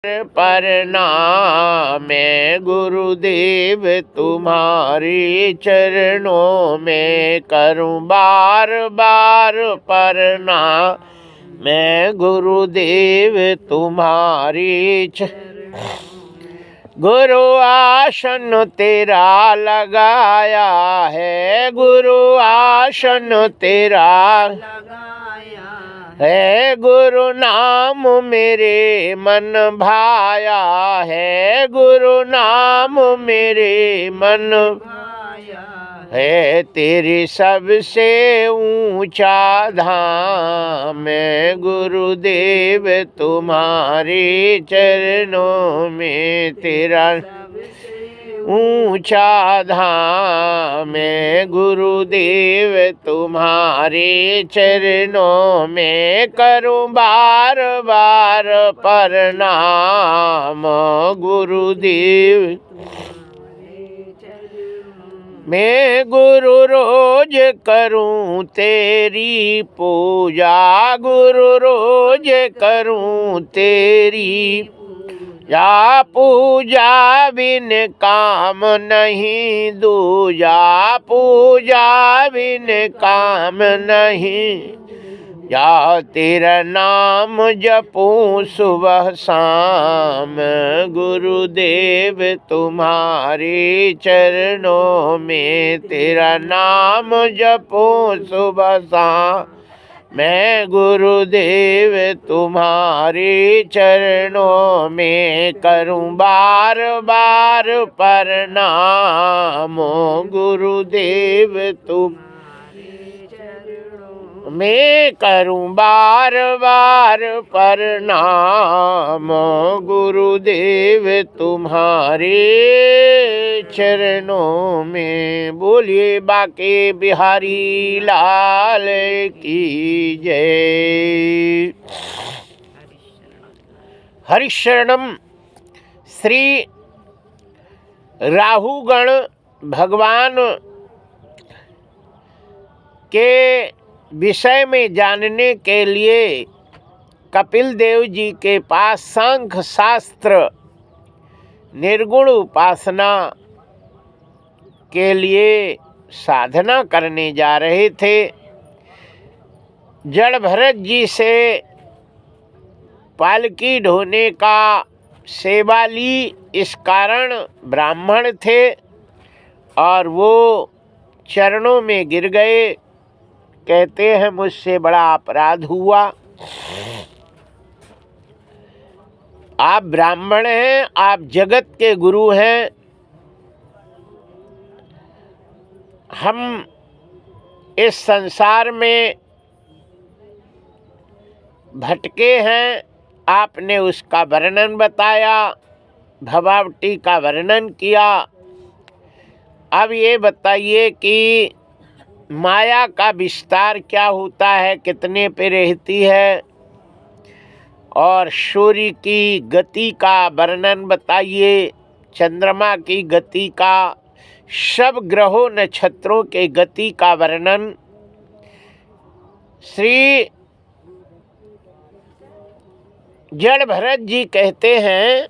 प्रणाम गुरुदेव तुम्हारे चरणों में करूं बार बार प्रणाम। मैं गुरुदेव तुम्हारी गुरु आसन तेरा लगाया है, गुरु आसन तेरा है, गुरु नाम मेरे मन भाया है, गुरु नाम मेरे मन है। तेरे सबसे ऊंचा धाम है, गुरुदेव तुम्हारे चरणों में तेरा ऊंचा धाम है, गुरुदेव तुम्हारे चरणों में करूं बार बार प्रणाम। गुरुदेव मैं गुरु रोज करूं तेरी पूजा, गुरु रोज करूं तेरी या पूजा बिन काम नहीं दूजा, पूजा बिन काम नहीं। या तेरा नाम जपूं सुबह शाम, गुरुदेव तुम्हारे चरणों में तेरा नाम जपूं सुबह शाम। मैं गुरुदेव तुम्हारे चरणों में करूं बार बार प्रणाम। गुरुदेव तुम मैं करूं बार बार प्रणाम, गुरुदेव तुम्हारे चरणों में। बोलिए बाके बिहारी लाल की जय। हरिशरणम श्री राहुगण भगवान के विषय में जानने के लिए कपिल देव जी के पास सांख्य शास्त्र निर्गुण उपासना के लिए साधना करने जा रहे थे। जड़ भरत जी से पालकी ढोने का सेवा ली, इस कारण ब्राह्मण थे और वो चरणों में गिर गए। कहते हैं मुझसे बड़ा अपराध हुआ, आप ब्राह्मण हैं, आप जगत के गुरु हैं, हम इस संसार में भटके हैं। आपने उसका वर्णन बताया, भवावटी का वर्णन किया। अब ये बताइए कि माया का विस्तार क्या होता है, कितने पे रहती है, और सूर्य की गति का वर्णन बताइए, चंद्रमा की गति का, सब ग्रहों नक्षत्रों के गति का वर्णन। श्री जड़ भरत जी कहते हैं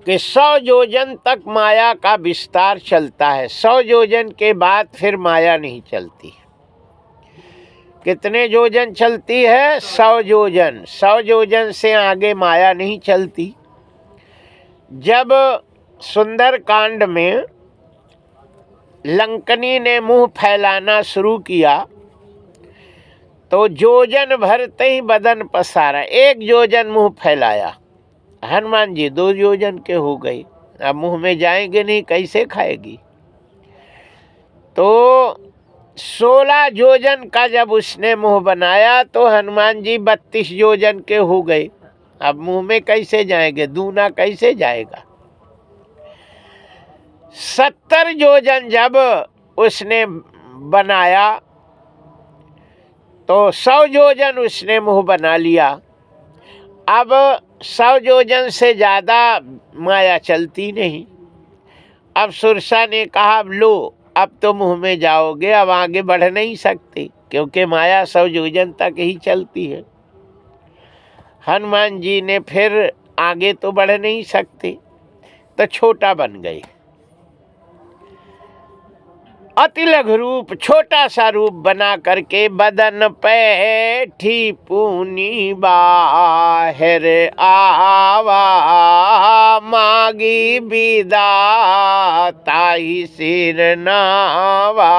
कि 100 योजन तक माया का विस्तार चलता है, 100 योजन के बाद फिर माया नहीं चलती। कितने योजन चलती है? 100 योजन। 100 योजन से आगे माया नहीं चलती। जब सुंदर कांड में लंकनी ने मुंह फैलाना शुरू किया तो योजन भरते ही बदन पसारा, 1 योजन मुंह फैलाया। हनुमान जी 2 योजन के हो गए, अब मुंह में जाएंगे नहीं, कैसे खाएगी? तो 16 योजन का जब उसने मुंह बनाया तो हनुमान जी 32 योजन के हो गए। अब मुंह में कैसे जाएंगे, दूना कैसे जाएगा? 70 योजन जब उसने बनाया तो 100 योजन उसने मुंह बना लिया। अब 100 योजन से ज़्यादा माया चलती नहीं। अब सुरसा ने कहा, लो अब तो मुंह में जाओगे, अब आगे बढ़ नहीं सकते, क्योंकि माया 100 योजन तक ही चलती है। हनुमान जी ने फिर आगे तो बढ़ नहीं सकते, तो छोटा बन गए। अति लघु रूप, छोटा सा रूप बना करके बदन पैठी पूनी बाहर आवा, मागी विदा ताई सिर नावा।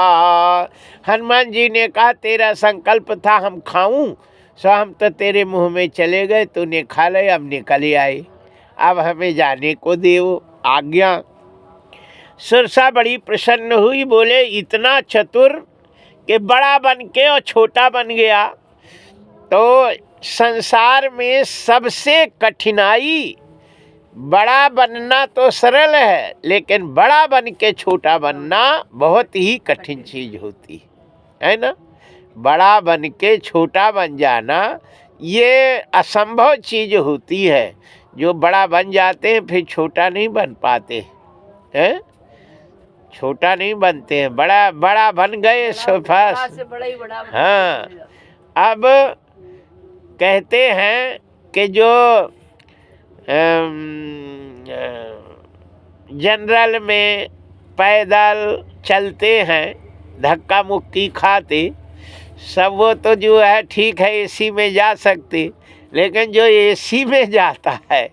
हनुमान जी ने कहा, तेरा संकल्प था हम खाऊं, सो हम तो तेरे मुंह में चले गए, तूने खा ले, अब निकल आए, अब हमें जाने को देव आज्ञा। सुरसा बड़ी प्रसन्न हुई, बोले इतना चतुर कि बड़ा बन के और छोटा बन गया। तो संसार में सबसे कठिनाई बड़ा बनना तो सरल है, लेकिन बड़ा बन के छोटा बनना बहुत ही कठिन चीज होती है ना। बड़ा बन के छोटा बन जाना ये असंभव चीज होती है। जो बड़ा बन जाते हैं फिर छोटा नहीं बन पाते हैं, छोटा नहीं बनते हैं, बड़ा बड़ा बन गए सोफा से बड़ा ही बड़ा। हाँ, अब कहते हैं कि जो जनरल में पैदल चलते हैं, धक्का मुक्की खाते, सब वो तो जो है ठीक है एसी में जा सकते, लेकिन जो एसी में जाता है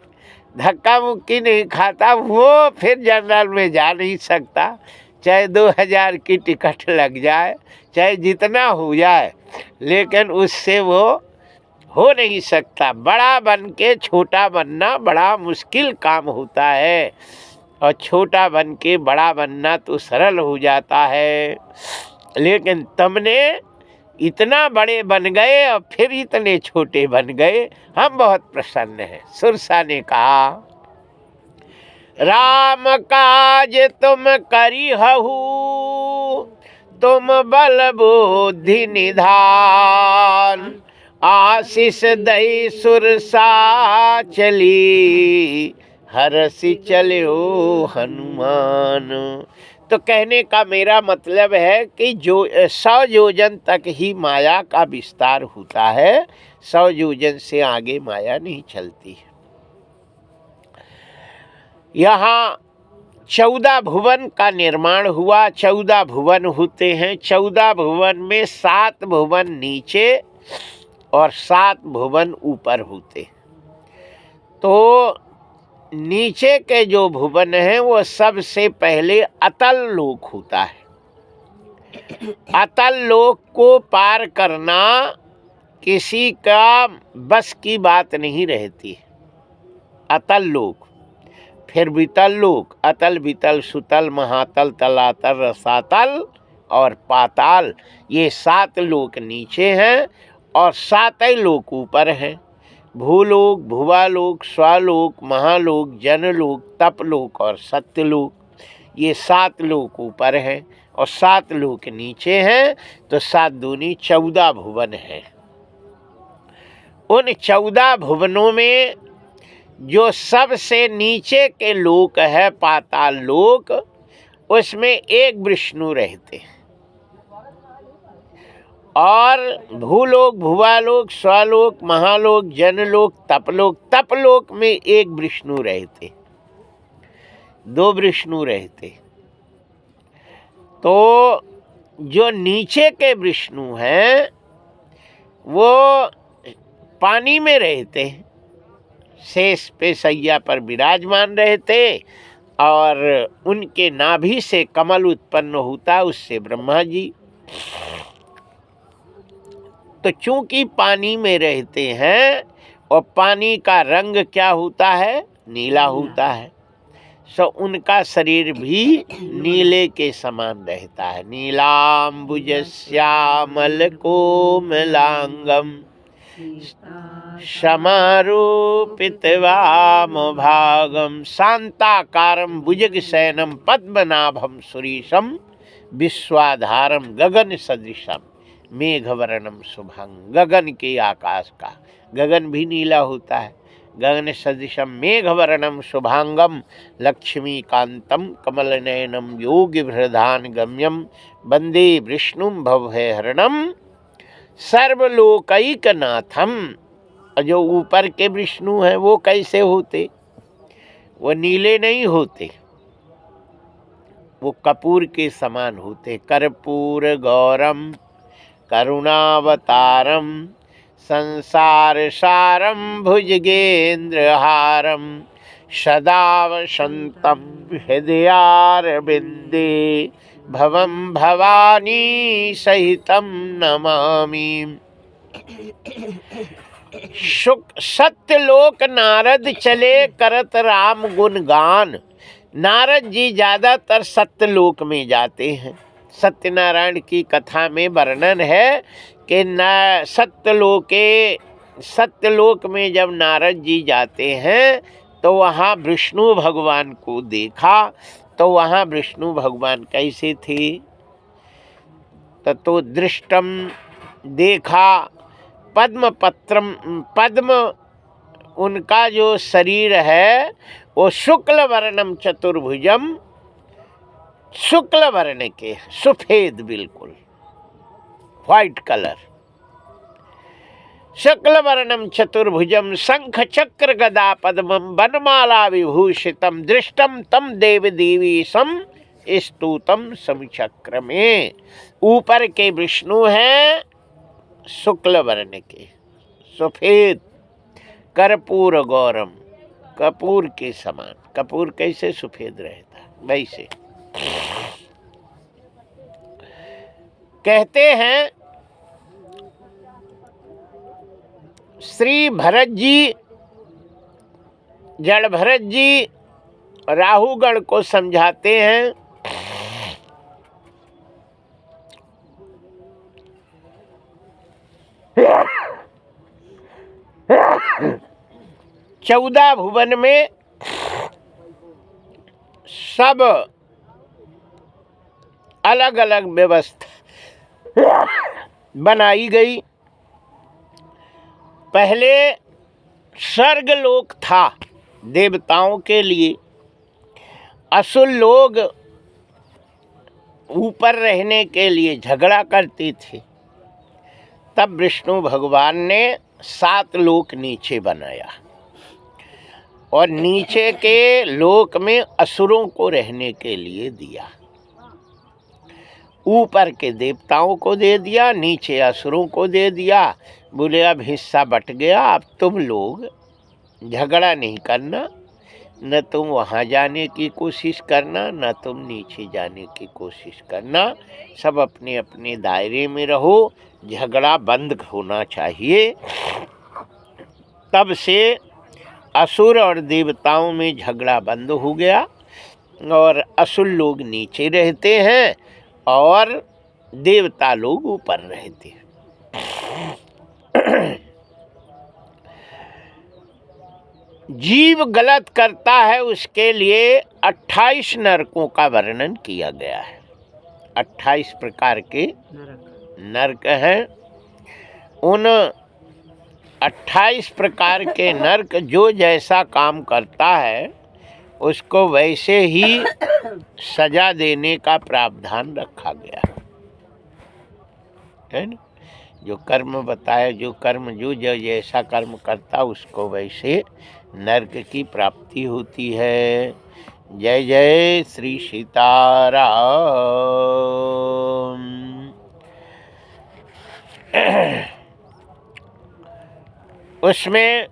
धक्का मुक्की नहीं खाता, वो फिर जनरल में जा नहीं सकता। चाहे 2000 की टिकट लग जाए, चाहे जितना हो जाए, लेकिन उससे वो हो नहीं सकता। बड़ा बन के छोटा बनना बड़ा मुश्किल काम होता है, और छोटा बन के बड़ा बनना तो सरल हो जाता है। लेकिन तुमने इतना बड़े बन गए और फिर इतने छोटे बन गए, हम बहुत प्रसन्न हैं। सुरसा ने कहा, राम काज तुम करी हहु, तुम बल बुद्धि निधान, आशीष दई सुरसा चली, हरसि चलो हनुमान। तो कहने का मेरा मतलब है कि जो 100 योजन तक ही माया का विस्तार होता है, 100 योजन से आगे माया नहीं चलती है। यहाँ 14 भुवन का निर्माण हुआ। 14 भुवन होते हैं। 14 भुवन में 7 भुवन नीचे और 7 भुवन ऊपर होते। तो नीचे के जो भुवन हैं वो सबसे पहले अतल लोक होता है। अतल लोक को पार करना किसी का बस की बात नहीं रहती। अतल लोक, फिर वितल लोक, अतल वितल सुतल महातल तलातल रसातल और पाताल, ये 7 लोक नीचे हैं और 7 लोक ऊपर हैं। भूलोक, भुवालोक, स्वालोक, महालोक, जनलोक, तपलोक और सत्यलोक, ये 7 लोक ऊपर हैं और 7 लोक नीचे हैं। तो 7 दूनी 14 भुवन हैं। उन 14 भुवनों में जो सबसे नीचे के लोक है पाताल लोक, उसमें एक विष्णु रहते हैं, और भूलोक, भुवालोक, स्वलोक, महालोक, जनलोक, तपलोक, तपलोक में एक विष्णु रहते, 2 विष्णु रहते। तो जो नीचे के विष्णु हैं वो पानी में रहते, शेष पे सैया पर विराजमान रहते, और उनके नाभि से कमल उत्पन्न होता, उससे ब्रह्मा जी। तो चूंकि पानी में रहते हैं और पानी का रंग क्या होता है, नीला होता है, सो उनका शरीर भी नीले के समान रहता है। नीलाम्बुज श्यामल कोमलांगम समारूपित वाम भागम, शांताकारम भुजगशयनम पद्मनाभम सुरीशम, विश्वाधारम गगन सदृशम, मेघवर्णम शुभंग। गगन के आकाश का गगन भी नीला होता है। गगन सदृशम मेघवर्णम शुभांगम, लक्ष्मीकांतम कमलनयनम, योगिभृधान गम्यम, वंदे विष्णुम भवभयहरणम, सर्वलोकैकनाथम। जो ऊपर के विष्णु हैं वो कैसे होते? वो नीले नहीं होते, वो कपूर के समान होते। कर्पूर गौरम करुणावतारम संसार सारम भुजगेंद्रहारम सदा वसंतम हृदयारविंदे भवम भवानी सहितम नमामि। सत्यलोक नारद चले करत राम गुणगान। नारद जी ज्यादातर सत्यलोक में जाते हैं। सत्यनारायण की कथा में वर्णन है कि सत्यलोक में जब नारद जी जाते हैं तो वहाँ विष्णु भगवान को देखा। तो वहाँ विष्णु भगवान कैसे थे? तो दृष्टम देखा, पद्म उनका जो शरीर है वो शुक्ल वर्णम चतुर्भुजम, शुक्ल वर्ण के, सफेद, बिल्कुल व्हाइट कलर। शुक्ल वर्णम चतुर्भुजम शंख चक्र गदा पद्मम वनमाला विभूषितम दृष्टम तम देव देवीशम स्तुतम समचक्र में। ऊपर के विष्णु हैं शुक्ल वर्ण के, सफेद, कर्पूर गौरम, कपूर के समान। कपूर कैसे सफेद रहता वैसे। कहते हैं श्री भरत जी, जड़ भरत जी राहुगण को समझाते हैं। चौदह भुवन में सब अलग अलग व्यवस्था बनाई गई। पहले स्वर्गलोक था देवताओं के लिए, असुर लोग ऊपर रहने के लिए झगड़ा करते थे। तब विष्णु भगवान ने 7 लोक नीचे बनाया और नीचे के लोक में असुरों को रहने के लिए दिया। ऊपर के देवताओं को दे दिया, नीचे असुरों को दे दिया। बोले अब हिस्सा बट गया, अब तुम लोग झगड़ा नहीं करना, न तुम वहाँ जाने की कोशिश करना, न तुम नीचे जाने की कोशिश करना। सब अपने अपने दायरे में रहो, झगड़ा बंद होना चाहिए। तब से असुर और देवताओं में झगड़ा बंद हो गया और असुर लोग नीचे रहते हैं और देवता लोग ऊपर रहते हैं। जीव गलत करता है उसके लिए 28 नरकों का वर्णन किया गया है। 28 प्रकार के नरक हैं। उन 28 प्रकार के नरक जो जैसा काम करता है उसको वैसे ही सजा देने का प्रावधान रखा गया है ना। जो कर्म बताया, जो कर्म जो जैसा कर्म करता उसको वैसे नरक की प्राप्ति होती है। जय जय श्री सीताराम। उसमें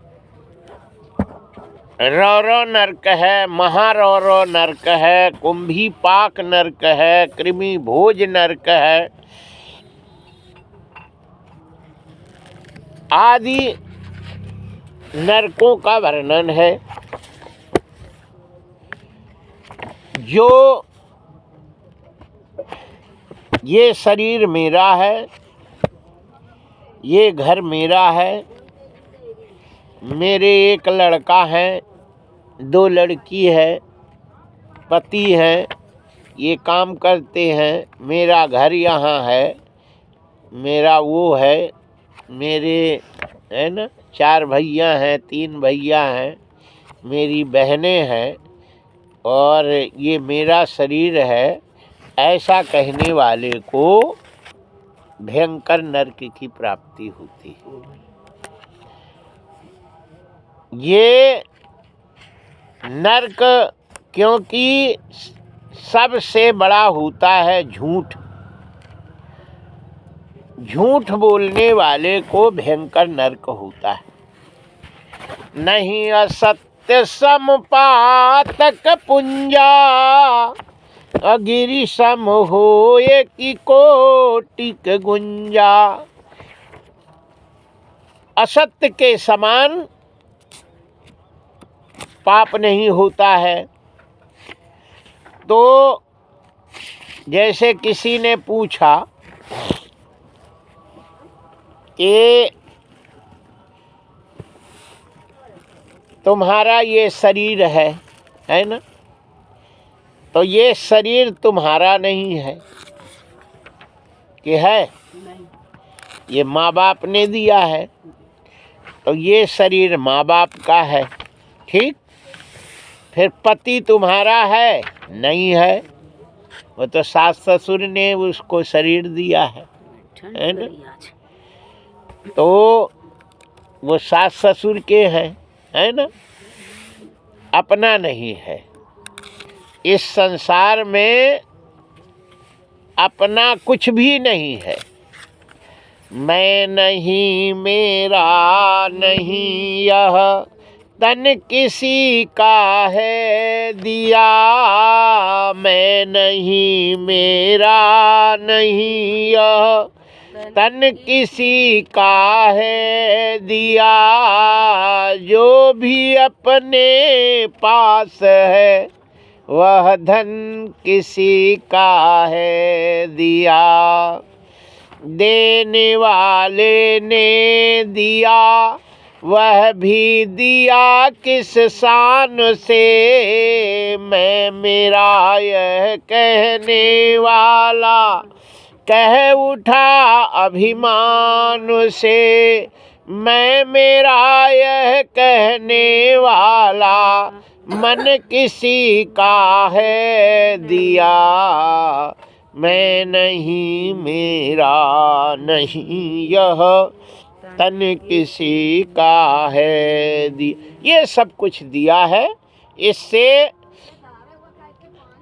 रौरव नरक है, महारौरव नरक है, कुंभी पाक नरक है, कृमि भोज नरक है आदि नरकों का वर्णन है। जो ये शरीर मेरा है, ये घर मेरा है, मेरे एक लड़का है, 2 लड़की है, पति है, ये काम करते हैं, मेरा घर यहाँ है, मेरा वो है, मेरे है ना 4 भैया हैं, 3 भैया हैं, मेरी बहनें हैं और ये मेरा शरीर है, ऐसा कहने वाले को भयंकर नरक की प्राप्ति होती है। ये नरक, क्योंकि सबसे बड़ा होता है झूठ। झूठ बोलने वाले को भयंकर नरक होता है। नहीं असत्य समपातक पुंजा, अगिरि सम होए की कोटिक गुंजा। असत्य के समान पाप नहीं होता है। तो जैसे किसी ने पूछा कि तुम्हारा ये शरीर है ना, तो ये शरीर तुम्हारा नहीं है कि है? ये माँ बाप ने दिया है, तो ये शरीर माँ बाप का है, ठीक। फिर पति तुम्हारा है? नहीं है, वो तो सास ससुर ने उसको शरीर दिया है ना। तो वो सास ससुर के हैं, है ना, अपना नहीं है। इस संसार में अपना कुछ भी नहीं है। मैं नहीं, मेरा नहीं, यह तन किसी का है दिया। मैं नहीं, मेरा नहीं, यह तन किसी का है दिया। जो भी अपने पास है वह धन किसी का है दिया। देने वाले ने दिया, वह भी दिया किस शान से। मैं मेरा यह कहने वाला कह उठा अभिमान से। मैं मेरा यह कहने वाला मन किसी का है दिया। मैं नहीं, मेरा नहीं, यह तन किसी का है दिया। ये सब कुछ दिया है, इससे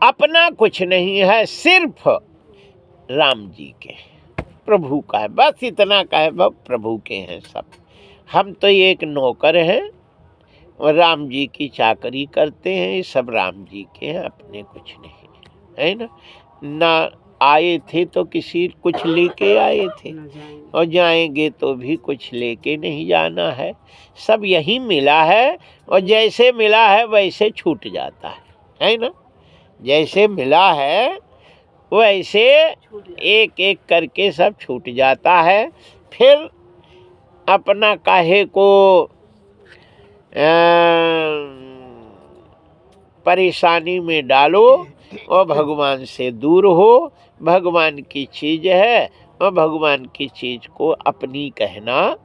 अपना कुछ नहीं है, सिर्फ राम जी के, प्रभु का है। बस इतना का है, वह प्रभु के हैं सब। हम तो एक नौकर हैं और राम जी की चाकरी करते हैं। ये सब राम जी के हैं, अपने कुछ नहीं है ना। ना आए थे तो किसी कुछ लेके आए थे, और जाएंगे तो भी कुछ लेके नहीं जाना है। सब यही मिला है, और जैसे मिला है वैसे छूट जाता है ना। जैसे मिला है वैसे एक एक करके सब छूट जाता है। फिर अपना काहे को परेशानी में डालो और भगवान से दूर हो। भगवान की चीज़ है और भगवान की चीज़ को अपनी कहना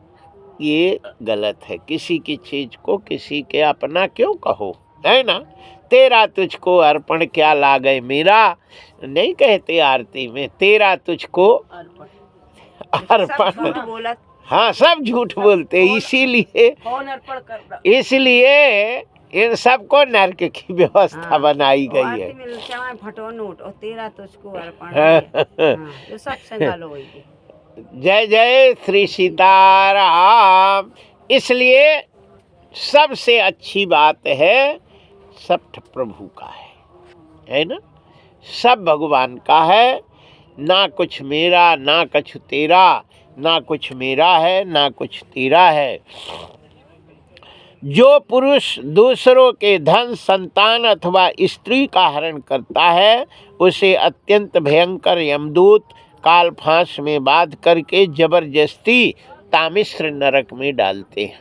ये गलत है। किसी की चीज़ को किसी के अपना क्यों कहो, है ना। तेरा तुझको अर्पण क्या लागे मेरा, नहीं कहते आरती में, तेरा तुझको अर्पण। हाँ, सब झूठ बोलते, इसलिए इन सबको नरक की व्यवस्था बनाई गई है। तेरा तुझको अर्पण। जय जय श्री सीताराम। इसलिए सबसे अच्छी बात है सब प्रभु का है ना। सब भगवान का है, ना कुछ मेरा ना कुछ तेरा, ना कुछ मेरा है ना कुछ तेरा है। जो पुरुष दूसरों के धन, संतान अथवा स्त्री का हरण करता है, उसे अत्यंत भयंकर यमदूत काल फांस में बांध करके जबरदस्ती तामिश्र नरक में डालते हैं।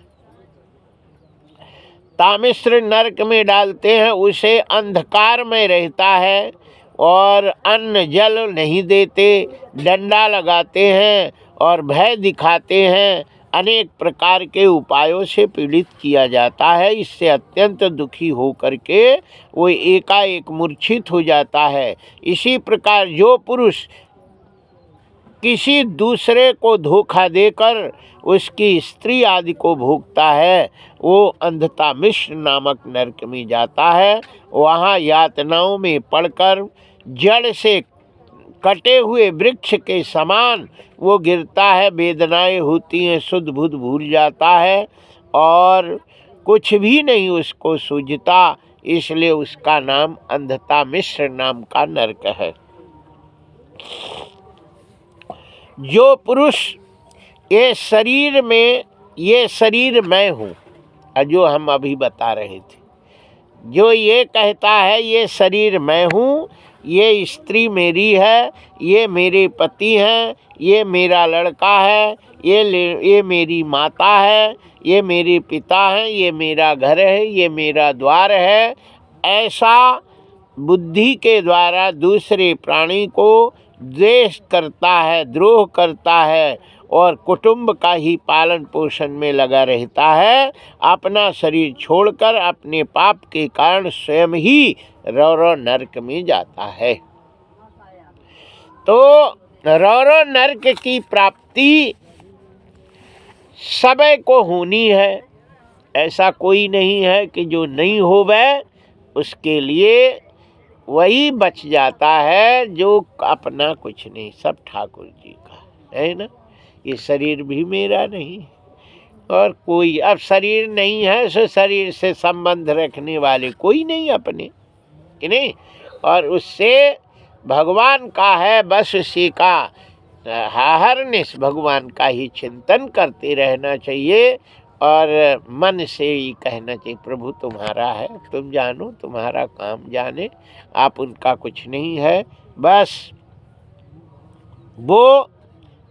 तामिश्र नरक में डालते हैं, उसे अंधकार में रहता है और अन्न जल नहीं देते, डंडा लगाते हैं और भय दिखाते हैं। अनेक प्रकार के उपायों से पीड़ित किया जाता है। इससे अत्यंत दुखी होकर के वो एकाएक मूर्छित हो जाता है। इसी प्रकार जो पुरुष किसी दूसरे को धोखा देकर उसकी स्त्री आदि को भोगता है, वो अंधता मिश्र नामक नरक में जाता है। वहाँ यातनाओं में पड़कर जड़ से कटे हुए वृक्ष के समान वो गिरता है, वेदनाएं होती हैं, शुद्ध बुद्ध भूल जाता है और कुछ भी नहीं उसको सूझता, इसलिए उसका नाम अंधता मिश्र नाम का नरक है। जो पुरुष ये शरीर मैं हूँ, जो हम अभी बता रहे थे, जो ये कहता है ये शरीर मैं हूँ, ये स्त्री मेरी है, ये मेरे पति हैं, ये मेरा लड़का है, ये मेरी माता है, ये मेरे पिता हैं, ये मेरा घर है, ये मेरा द्वार है, ऐसा बुद्धि के द्वारा दूसरे प्राणी को द्वेष करता है, द्रोह करता है और कुटुंब का ही पालन पोषण में लगा रहता है, अपना शरीर छोड़कर अपने पाप के कारण स्वयं ही रौरव नरक में जाता है। तो रौरव नरक की प्राप्ति सबे को होनी है, ऐसा कोई नहीं है कि जो नहीं होवे उसके लिए वही बच जाता है जो अपना कुछ नहीं, सब ठाकुर जी का है ना। ये शरीर भी मेरा नहीं और कोई, अब शरीर नहीं है सो शरीर से संबंध रखने वाले कोई नहीं अपने, कि नहीं, और उससे भगवान का है, बस उसी का हर निश भगवान का ही चिंतन करते रहना चाहिए और मन से ही कहना चाहिए प्रभु तुम्हारा है, तुम जानो, तुम्हारा काम जाने, आप उनका कुछ नहीं है, बस वो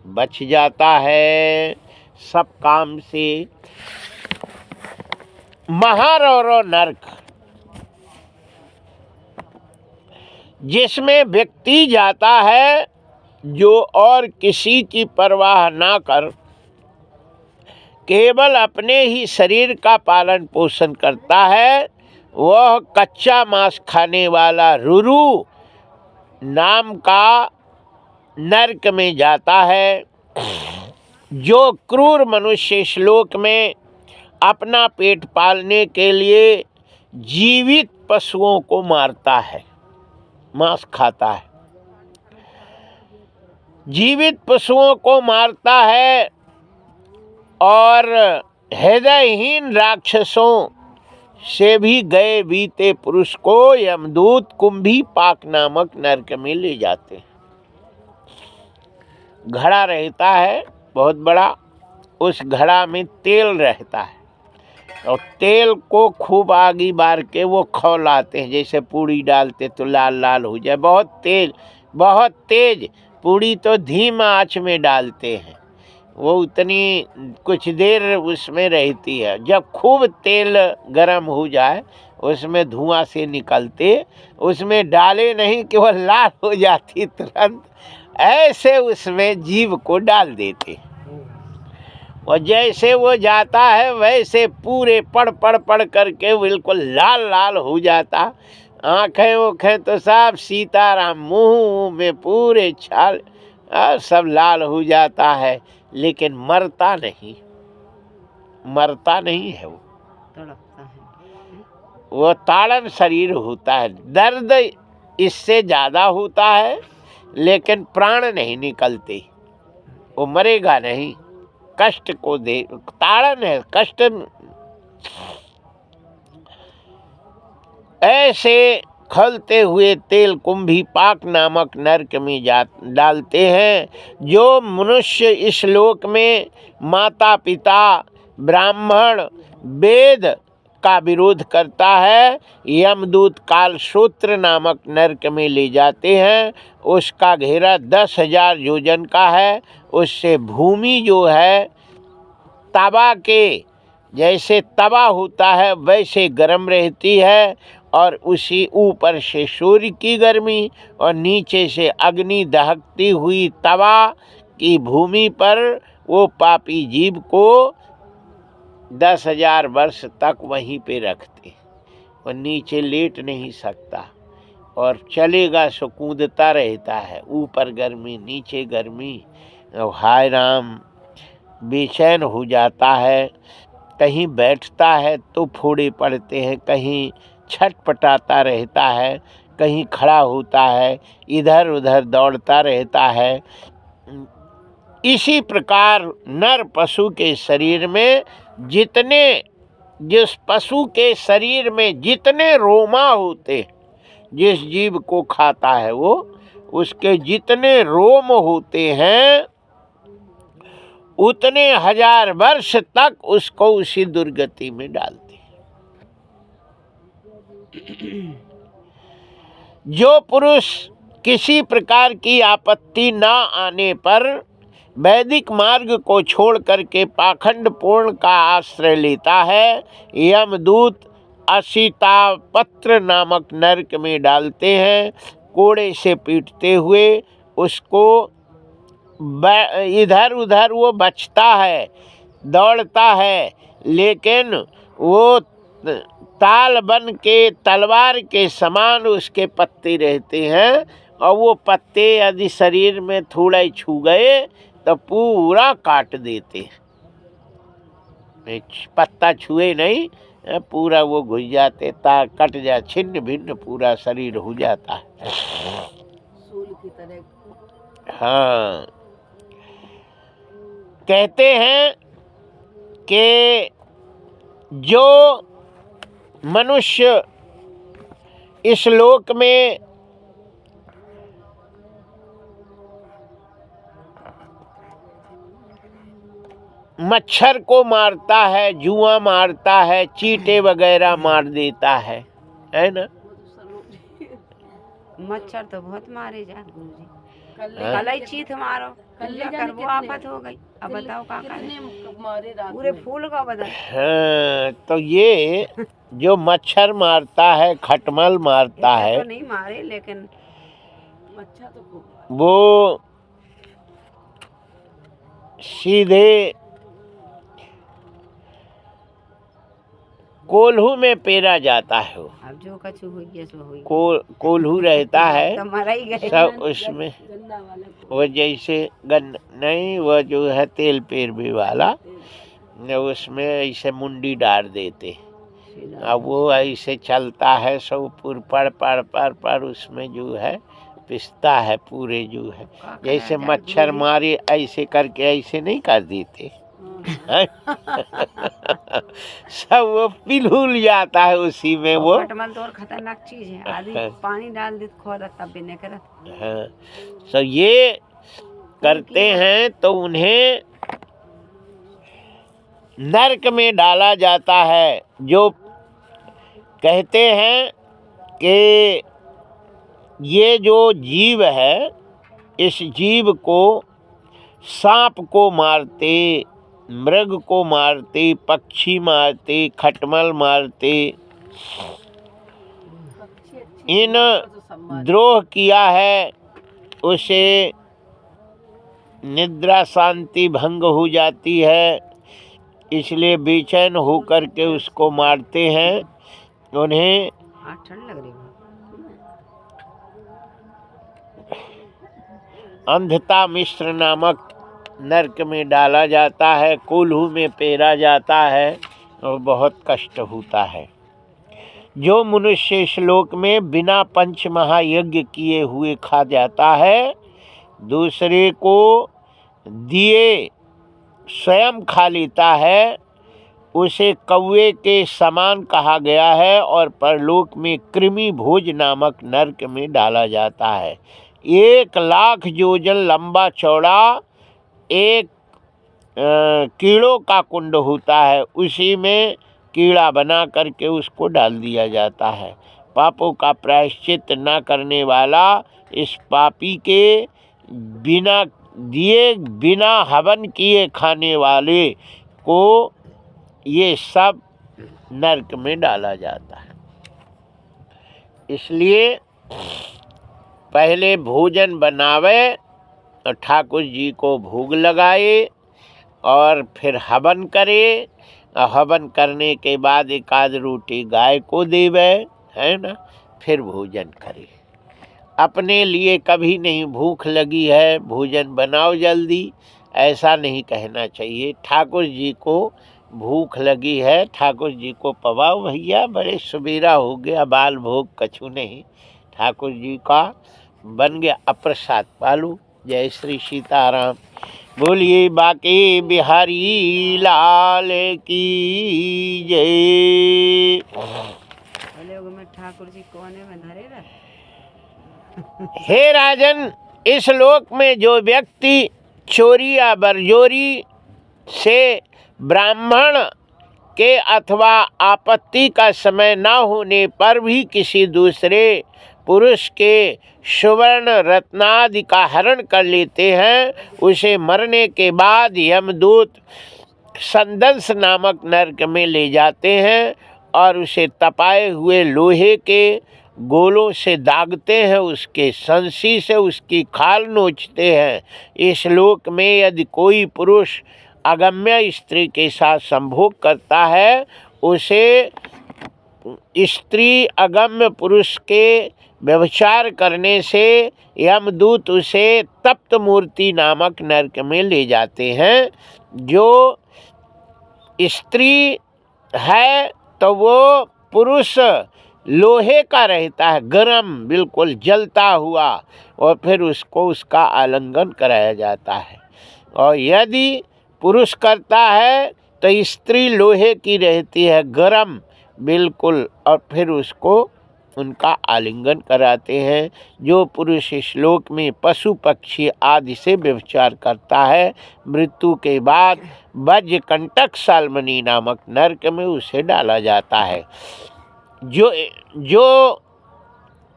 बच जाता है सब काम से। महारौरव नरक, जिसमें व्यक्ति जाता है जो और किसी की परवाह ना कर केवल अपने ही शरीर का पालन पोषण करता है, वह कच्चा मांस खाने वाला रुरु नाम का नरक में जाता है। जो क्रूर मनुष्य श्लोक में अपना पेट पालने के लिए जीवित पशुओं को मारता है, मांस खाता है, जीवित पशुओं को मारता है और हृदयहीन राक्षसों से भी गए बीते पुरुष को यमदूत कुंभी पाक नामक नरक में ले जाते हैं। घड़ा रहता है बहुत बड़ा, उस घड़ा में तेल रहता है और तेल को खूब आगी बार के वो खौलाते हैं, जैसे पूड़ी डालते तो लाल लाल हो जाए, बहुत तेज पूड़ी तो धीमा आंच में डालते हैं, वो उतनी कुछ देर उसमें रहती है। जब खूब तेल गरम हो जाए उसमें धुआं से निकलते, उसमें डाले नहीं कि वह लाल हो जाती तुरंत, ऐसे उसमें जीव को डाल देते और जैसे वो जाता है वैसे पूरे पड़ करके बिल्कुल लाल लाल हो जाता, आँखें तो सब सीताराम, मुंह में पूरे छाल सब लाल हो जाता है, लेकिन मरता नहीं है वो, तड़पता है, वो ताड़न शरीर होता है। दर्द इससे ज़्यादा होता है लेकिन प्राण नहीं निकलते, वो मरेगा नहीं, कष्ट को दे, ताड़न है, कष्ट। ऐसे खलते हुए तेल कुंभी पाक नामक नरक में डालते हैं। जो मनुष्य इस लोक में माता पिता ब्राह्मण वेद का विरोध करता है, यमदूत कालसूत्र नामक नरक में ले जाते हैं। उसका घेरा 10,000 योजन का है, उससे भूमि जो है तवा के जैसे तवा होता है वैसे गर्म रहती है और उसी ऊपर से सूर्य की गर्मी और नीचे से अग्नि दहकती हुई तवा की भूमि पर वो पापी जीव को 10,000 वर्ष तक वहीं पे रखते और नीचे लेट नहीं सकता और चलेगा सो कूदता रहता है, ऊपर गर्मी नीचे गर्मी। अब हाय राम, बेचैन हो जाता है। कहीं बैठता है तो फोड़े पड़ते हैं, कहीं छटपटाता रहता है, कहीं खड़ा होता है, इधर उधर दौड़ता रहता है। इसी प्रकार नर पशु के शरीर में जिस पशु के शरीर में जितने रोमा होते, जिस जीव को खाता है वो, उसके जितने रोम होते हैं उतने 1000 वर्ष तक उसको उसी दुर्गति में डालते हैं। जो पुरुष किसी प्रकार की आपत्ति ना आने पर वैदिक मार्ग को छोड़ करके पाखंड पूर्ण का आश्रय लेता है, यमदूत असितापत्र नामक नरक में डालते हैं। कोड़े से पीटते हुए उसको इधर उधर वो बचता है, दौड़ता है, लेकिन वो ताल बन के तलवार के समान उसके पत्ते रहते हैं, और वो पत्ते यदि शरीर में थोड़ा ही छू गए तो पूरा काट देते हैं। पत्ता छुए नहीं, पूरा वो घुस जाते, कट जा, छिन्न भिन्न पूरा शरीर हो जाता है। सूल की तरह। हाँ, कहते हैं कि जो मनुष्य इस लोक में मच्छर को मारता है, जुआ मारता है, चींटे वगैरह मार देता है ना। मच्छर तो बहुत मारे जा गुरुजी, कल ही चीथ मारो, कर वो आफत हो गई। अब बताओ का मारे, पूरे फूल का बदन। हाँ, तो ये जो मच्छर मारता है, खटमल मारता है, तो नहीं मारे, लेकिन मच्छर तो वो सीधे कोल्हू में पेरा जाता है। अब जो कछु हुई सो हुई। कोल्हू रहता है तो मरा ही गए सब उसमें। वो जैसे नहीं, वो जो है तेल पेरवी वाला, उसमें ऐसे मुंडी डाल देते, अब वो ऐसे चलता है, सब पर उसमें जो है पिसता है पूरे, जो है जैसे मच्छर मारे ऐसे करके ऐसे नहीं कर देते सब वो पिलहुल जाता है उसी में। वो खटमल तो और खतरनाक चीज है, आदमी पानी डाल दे खोल तब भी नहीं करत। हाँ, तो ये करते हैं तो उन्हें नरक में डाला जाता है। जो कहते हैं कि ये जो जीव है, इस जीव को सांप को मारते, मृग को मारते, पक्षी मारते, खटमल मारते, इन द्रोह किया है, उसे निद्रा शांति भंग हो जाती है, इसलिए बेचैन होकर के उसको मारते हैं। उन्हें ठंड लग रही है। अंधता मिश्र नामक नरक में डाला जाता है, कोल्हू में पेरा जाता है और बहुत कष्ट होता है। जो मनुष्य श्लोक में बिना पंच महायज्ञ किए हुए खा जाता है, दूसरे को दिए स्वयं खा लेता है, उसे कौवे के समान कहा गया है और परलोक में कृमि भोज नामक नरक में डाला जाता है। 1,00,000 योजन लंबा चौड़ा एक कीड़ों का कुंड होता है, उसी में कीड़ा बना करके उसको डाल दिया जाता है। पापों का प्रायश्चित न करने वाला इस पापी के बिना दिए, बिना हवन किए खाने वाले को ये सब नरक में डाला जाता है। इसलिए पहले भोजन बनावे और ठाकुर जी को भोग लगाए और फिर हवन करे, और हवन करने के बाद 1 आध रोटी गाय को देवे, है ना, फिर भोजन करे। अपने लिए कभी नहीं भूख लगी है, भोजन बनाओ जल्दी, ऐसा नहीं कहना चाहिए। ठाकुर जी को भूख लगी है, ठाकुर जी को पवाओ भैया, बड़े सुबेरा हो गया, बाल भोग कछु नहीं, ठाकुर जी का बन गया अप्रसाद पालू। जय श्री सीताराम। बोलिए बाके बिहारी लाल की जय। में ठाकुर जी कोने में धरे रहे। हे राजन, इस लोक में जो व्यक्ति चोरी या बरजोरी से ब्राह्मण के अथवा आपत्ति का समय न होने पर भी किसी दूसरे पुरुष के सुवर्ण रत्नादि का हरण कर लेते हैं, उसे मरने के बाद यमदूत संदंस नामक नरक में ले जाते हैं और उसे तपाए हुए लोहे के गोलों से दागते हैं, उसके संसी से उसकी खाल नोचते हैं। इस लोक में यदि कोई पुरुष अगम्य स्त्री के साथ संभोग करता है, उसे स्त्री अगम्य पुरुष के व्यभिचार करने से यमदूत उसे तप्त मूर्ति नामक नरक में ले जाते हैं। जो स्त्री है तो वो पुरुष लोहे का रहता है, गरम, बिल्कुल जलता हुआ, और फिर उसको उसका आलिंगन कराया जाता है। और यदि पुरुष करता है तो स्त्री लोहे की रहती है, गरम बिल्कुल, और फिर उसको उनका आलिंगन कराते हैं। जो पुरुष इस श्लोक में पशु पक्षी आदि से व्यभिचार करता है, मृत्यु के बाद वज्रकंटक सालमनी नामक नरक में उसे डाला जाता है। जो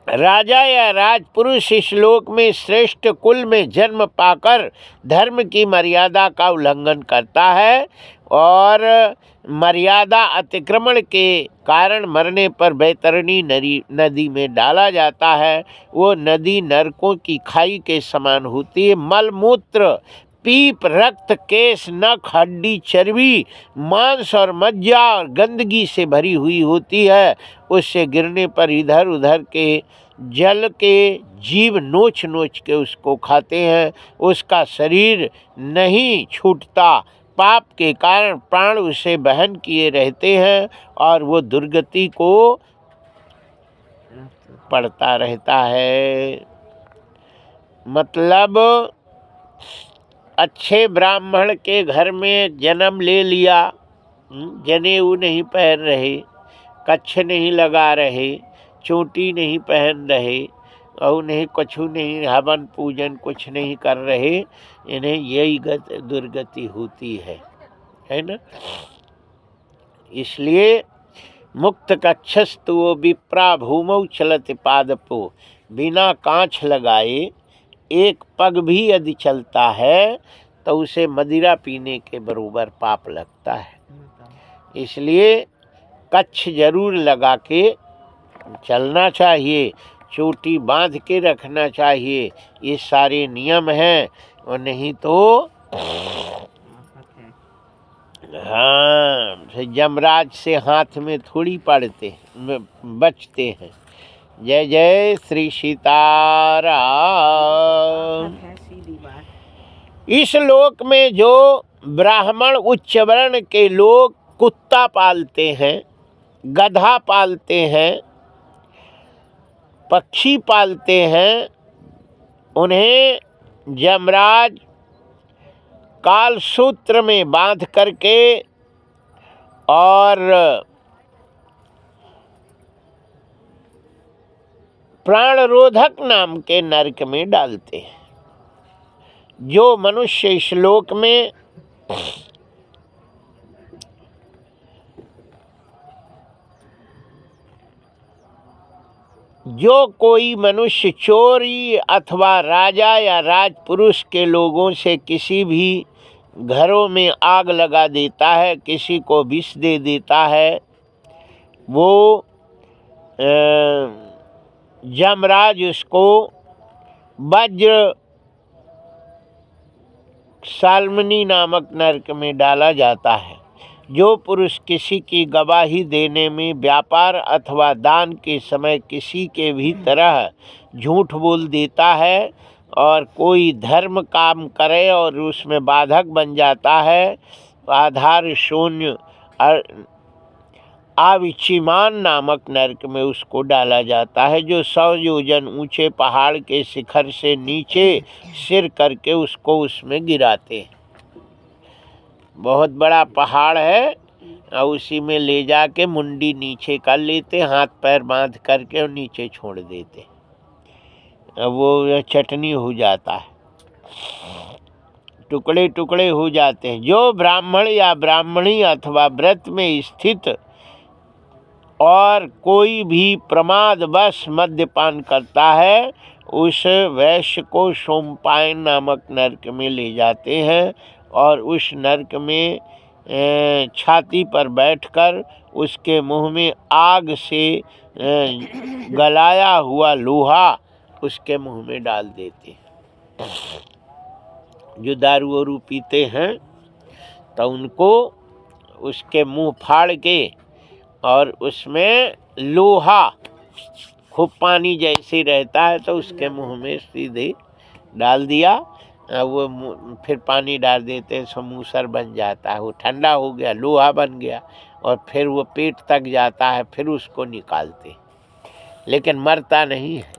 राजा या राजपुरुष इस लोक में श्रेष्ठ कुल में जन्म पाकर धर्म की मर्यादा का उल्लंघन करता है और मर्यादा अतिक्रमण के कारण मरने पर बैतरणी नदी में डाला जाता है, वो नदी नरकों की खाई के समान होती है। मलमूत्र, पीप, रक्त, केश, नख, हड्डी, चर्बी, मांस और मज्जा और गंदगी से भरी हुई होती है। उससे गिरने पर इधर उधर के जल के जीव नोच नोच के उसको खाते हैं। उसका शरीर नहीं छूटता, पाप के कारण प्राण उसे बहन किए रहते हैं और वो दुर्गति को पड़ता रहता है। मतलब अच्छे ब्राह्मण के घर में जन्म ले लिया, जनेऊ नहीं पहन रहे, कच्छ नहीं लगा रहे, चोटी नहीं पहन रहे और उन्हें कुछ नहीं, हवन पूजन कुछ नहीं कर रहे, इन्हें यही दुर्गति होती है ना। इसलिए मुक्त कक्षस्तु विप्रा भूमौ चलत पादपो, बिना कांच लगाए एक पग भी यदि चलता है तो उसे मदिरा पीने के बराबर पाप लगता है। इसलिए कच्छ जरूर लगा के चलना चाहिए, चोटी बांध के रखना चाहिए, ये सारे नियम हैं। और नहीं तो हाँ, यमराज से हाथ में थोड़ी पड़ते बचते हैं। जय जय श्री सीताराम। इस लोक में जो ब्राह्मण उच्च वर्ण के लोग कुत्ता पालते हैं, गधा पालते हैं, पक्षी पालते हैं, उन्हें यमराज कालसूत्र में बांध करके और प्राणरोधक नाम के नरक में डालते हैं। जो मनुष्य श्लोक में जो कोई मनुष्य चोरी अथवा राजा या राजपुरुष के लोगों से किसी भी घरों में आग लगा देता है, किसी को विष दे देता है, वो यमराज उसको वज्र सालमनी नामक नरक में डाला जाता है। जो पुरुष किसी की गवाही देने में, व्यापार अथवा दान के समय किसी के भी तरह झूठ बोल देता है और कोई धर्म काम करे और उसमें बाधक बन जाता है, आधार शून्य अविचिमान नामक नरक में उसको डाला जाता है, जो 100 योजन ऊंचे पहाड़ के शिखर से नीचे सिर करके उसको उसमें गिराते हैं। बहुत बड़ा पहाड़ है और उसी में ले जाके मुंडी नीचे कर लेते, हाथ पैर बांध करके और नीचे छोड़ देते, वो चटनी हो जाता है, टुकड़े टुकड़े हो जाते हैं। जो ब्राह्मण या ब्राह्मणी अथवा व्रत में स्थित और कोई भी प्रमादवश मद्यपान करता है, उस वैश्य को सोमपायन नामक नरक में ले जाते हैं और उस नरक में छाती पर बैठकर उसके मुंह में आग से गलाया हुआ लोहा उसके मुंह में डाल देते हैं। जो दारू वारू पीते हैं तो उनको उसके मुंह फाड़ के और उसमें लोहा खूब पानी जैसे रहता है तो उसके मुंह में सीधे डाल दिया, वो फिर पानी डाल देते हैं, समूसर बन जाता है, वो ठंडा हो गया, लोहा बन गया और फिर वो पेट तक जाता है, फिर उसको निकालते, लेकिन मरता नहीं है।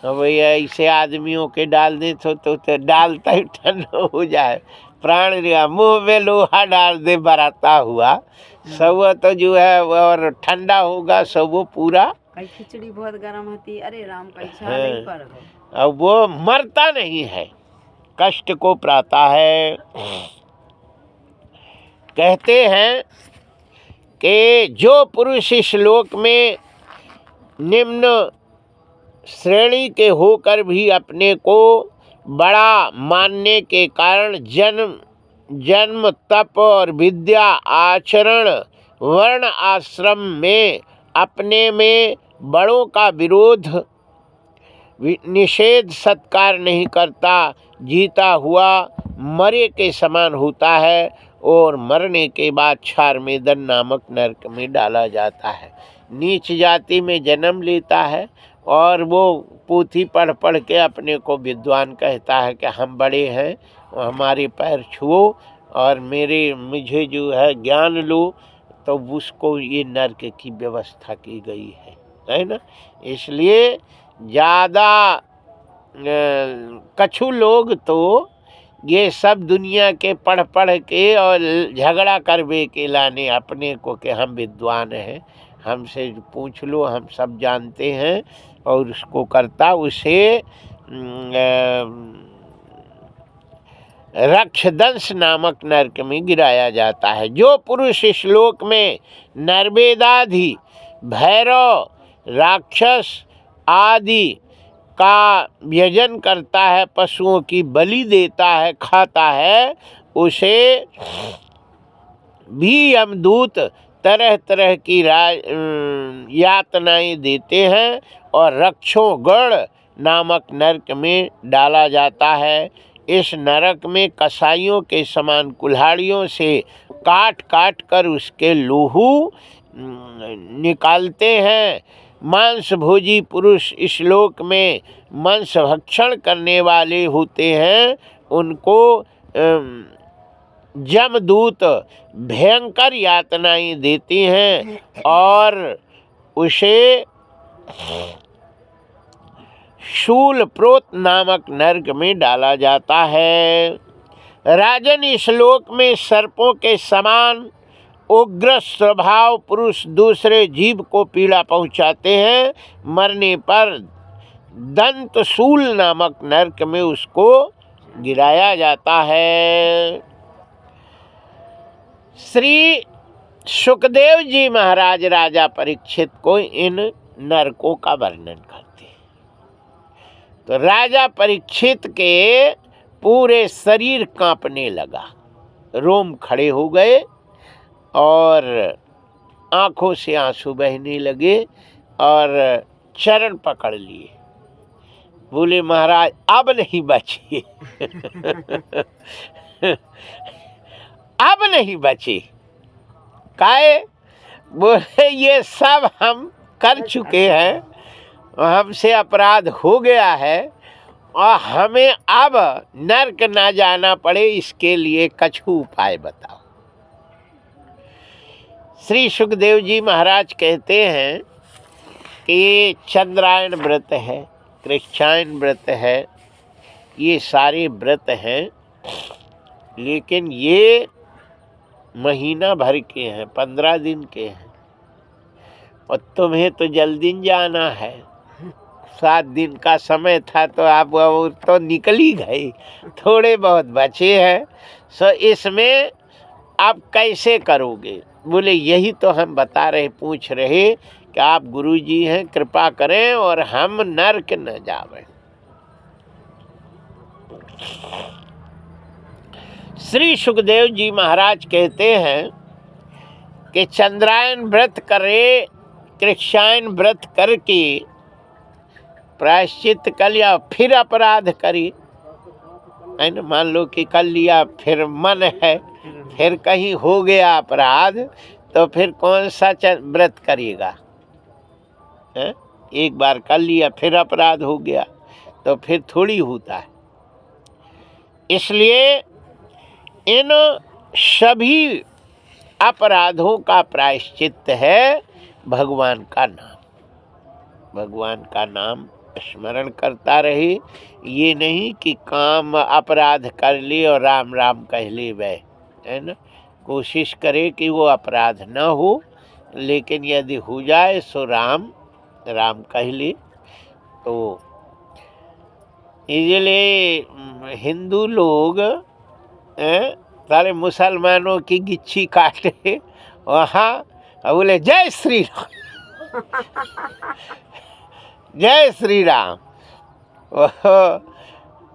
अब ऐसे आदमियों के डाल दे तो डालता ही ठंडा हो जाए, प्राण लिया, मुंह में लोहा डाल दे बराता हुआ सब तो जो है और ठंडा होगा सब वो पूरा। कई खिचड़ी बहुत गर्म होती, अरे राम का इच्छा नहीं पर अब वो मरता नहीं है, कष्ट को प्राता है। कहते हैं कि जो पुरुष इस लोक में निम्न श्रेणी के होकर भी अपने को बड़ा मानने के कारण जन्म तप और विद्या आचरण वर्ण आश्रम में अपने में बड़ों का विरोध निषेध सत्कार नहीं करता, जीता हुआ मरे के समान होता है और मरने के बाद क्षारमेदन नामक नरक में डाला जाता है। नीच जाति में जन्म लेता है और वो पोथी पढ़ पढ़ के अपने को विद्वान कहता है कि हम बड़े हैं, हमारे पैर छुओ और मुझे जो है ज्ञान लो, तो उसको ये नरक की व्यवस्था की गई है ना। इसलिए ज़्यादा कछु लोग तो ये सब दुनिया के पढ़ पढ़ के और झगड़ा करवे के लाने अपने को कि हम विद्वान हैं, हमसे पूछ लो, हम सब जानते हैं, और उसको करता उसे रक्षदंश नामक नरक में गिराया जाता है। जो पुरुष इस श्लोक में नर्वेदाधि भैरव राक्षस आदि का व्यजन करता है, पशुओं की बलि देता है, खाता है, उसे भी यमदूत तरह तरह की यातनाएं देते हैं और रक्षोगण नामक नरक में डाला जाता है। इस नरक में कसाईयों के समान कुल्हाड़ियों से काट काट कर उसके लहू निकालते हैं। मांस भोजी पुरुष इस लोक में मांस भक्षण करने वाले होते हैं, उनको जमदूत भयंकर यातनाएं देती हैं और उसे शूल प्रोत नामक नरक में डाला जाता है। राजन, इस लोक में सर्पों के समान उग्र स्वभाव पुरुष दूसरे जीव को पीड़ा पहुंचाते हैं। मरने पर दंतशूल नामक नरक में उसको गिराया जाता है। श्री सुखदेव जी महाराज राजा परीक्षित को इन नरकों का वर्णन करते हैं। तो राजा परीक्षित के पूरे शरीर कांपने लगा, रोम खड़े हो गए और आंखों से आंसू बहने लगे और चरण पकड़ लिए, बोले महाराज अब नहीं बचे अब नहीं बचे। काहे? बोले ये सब हम कर चुके हैं हमसे अपराध हो गया है और हमें अब नरक ना जाना पड़े, इसके लिए कछु उपाय बताओ। श्री सुखदेव जी महाराज कहते हैं कि चंद्रायण व्रत है, कृष्णायन व्रत है, ये सारे व्रत हैं, लेकिन ये महीना भर के हैं, 15 दिन के हैं, और तुम्हें तो जल्दी जाना है। 7 दिन का समय था तो आप वो तो निकल ही गए, थोड़े बहुत बचे हैं, सो इसमें आप कैसे करोगे? बोले यही तो हम बता रहे, पूछ रहे कि आप गुरुजी हैं, कृपा करें और हम नरक न जावें। श्री सुखदेव जी महाराज कहते हैं कि चंद्रायन व्रत करे, कृष्णायन व्रत करके प्रायश्चित कर लिया, फिर अपराध करी, है ना। मान लो कि कर लिया, फिर मन है, फिर कहीं हो गया अपराध, तो फिर कौन सा व्रत करेगा? है? एक बार कर लिया फिर अपराध हो गया तो फिर थोड़ी होता है। इसलिए इन सभी अपराधों का प्रायश्चित है भगवान का नाम। भगवान का नाम स्मरण करता रहे, ये नहीं कि काम अपराध कर ले और राम राम कह ले वह, है ना। कोशिश करे कि वो अपराध न हो, लेकिन यदि हो जाए सो राम राम कह ले। तो इसलिए हिंदू लोग सारे मुसलमानों की गिच्छी काटे, वहाँ बोले जय श्री राम जय श्री राम।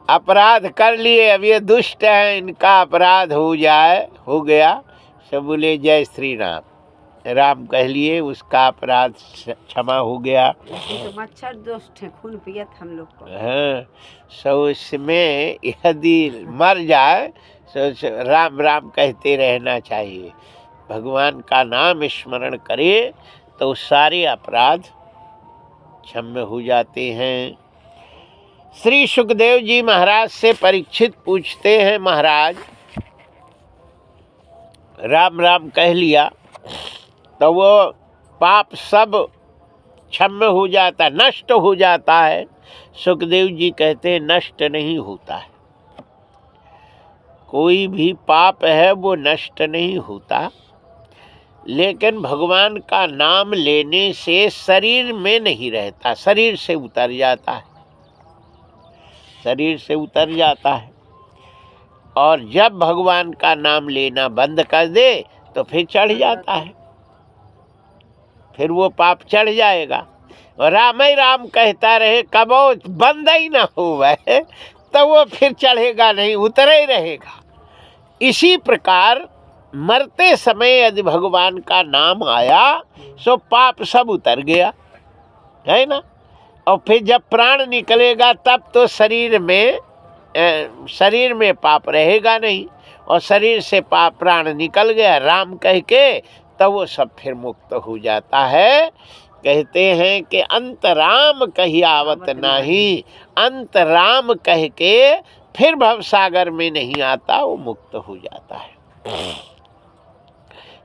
अपराध कर लिए, अब ये दुष्ट है, इनका अपराध हो गया, सब बोले जय श्री राम, राम कह लिए, उसका अपराध क्षमा हो गया। तो मच्छर दुष्ट है, खून पियत हम लोग को। हाँ, सो इसमें यदि मर जाए तो राम राम कहते रहना चाहिए। भगवान का नाम स्मरण करे तो सारे अपराध क्षम्य हो जाते हैं। श्री सुखदेव जी महाराज से परीक्षित पूछते हैं, महाराज राम राम कह लिया तो वो पाप सब क्षम्य हो जाता, नष्ट हो जाता है? सुखदेव जी कहते हैं नष्ट नहीं होता है, कोई भी पाप है वो नष्ट नहीं होता, लेकिन भगवान का नाम लेने से शरीर में नहीं रहता, शरीर से उतर जाता है, शरीर से उतर जाता है। और जब भगवान का नाम लेना बंद कर दे तो फिर चढ़ जाता है, फिर वो पाप चढ़ जाएगा। और राम ही राम कहता रहे, कब वो बंद ही ना हो वह, तो वो फिर चढ़ेगा नहीं, उतरे ही रहेगा। इसी प्रकार मरते समय यदि भगवान का नाम आया सो पाप सब उतर गया, है ना। और फिर जब प्राण निकलेगा तब तो शरीर में पाप रहेगा नहीं, और शरीर से पाप प्राण निकल गया राम कह के, तब वो सब फिर मुक्त हो जाता है। कहते हैं कि अंत राम कही आवत नाही, अंत राम कह के फिर भवसागर में नहीं आता, वो मुक्त हो जाता है।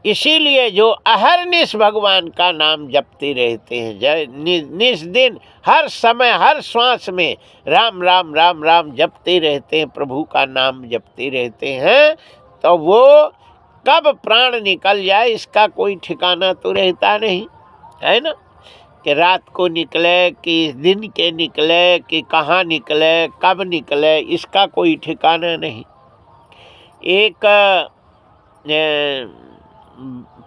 इसीलिए जो अहरनिश भगवान का नाम जपते रहते हैं, निस दिन हर समय हर श्वास में राम राम राम राम जपते रहते हैं, प्रभु का नाम जपते रहते हैं, तो वो कब प्राण निकल जाए इसका कोई ठिकाना तो रहता नहीं, है ना। कि रात को निकले कि दिन के निकले कि कहाँ निकले कब निकले, इसका कोई ठिकाना नहीं। एक